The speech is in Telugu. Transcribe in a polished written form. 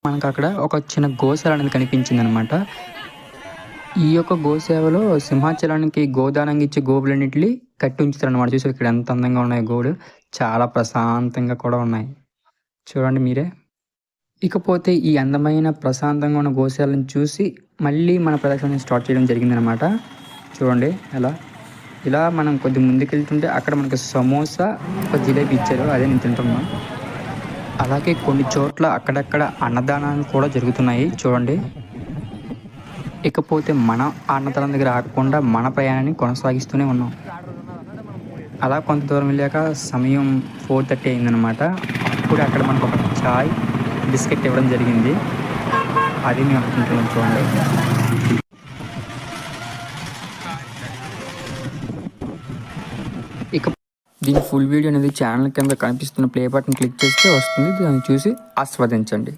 మనకు అక్కడ ఒక చిన్న గోశాల అనేది కనిపించిందనమాట. ఈ యొక్క గోసేవలో సింహాచలానికి గోదానంగా ఇచ్చే గోవులన్నిటిని కట్టి ఉంచుతారనమాట. చూసారు ఇక్కడ ఎంత అందంగా ఉన్నాయి గోవులు. చాలా ప్రశాంతంగా కూడా ఉన్నాయి. చూడండి మీరే. ఇకపోతే ఈ అందమైన ప్రశాంతంగా ఉన్న గోశాలను చూసి మళ్ళీ మన ప్రదర్శనని స్టార్ట్ చేయడం జరిగిందనమాట. చూడండి ఎలా. ఇలా మనం కొద్దిగా ముందుకెళ్తుంటే అక్కడ మనకు సమోసా, ఒక జిలేబీ ఇచ్చారు. అదే నేను తింటున్నాను. అలాగే కొన్ని చోట్ల అక్కడక్కడ అన్నదానాలు కూడా జరుగుతున్నాయి చూడండి. ఇకపోతే మన అన్నదానం దగ్గర ఆగకుండా మన ప్రయాణాన్ని కొనసాగిస్తూనే ఉన్నాం. అలా కొంత దూరం వెళ్ళాక సమయం 4:30 అయిందనమాట. అప్పుడు అక్కడ మనకు ఒక చాయ్, బిస్కెట్ ఇవ్వడం జరిగింది. అది మేము అనుకుంటున్నాం చూడండి. ఇక దీని ఫుల్ వీడియో అనేది ఛానల్ కింద కనిపిస్తున్న ప్లే బటన్ క్లిక్ చేస్తే వస్తుంది. దాన్ని చూసి ఆస్వాదించండి.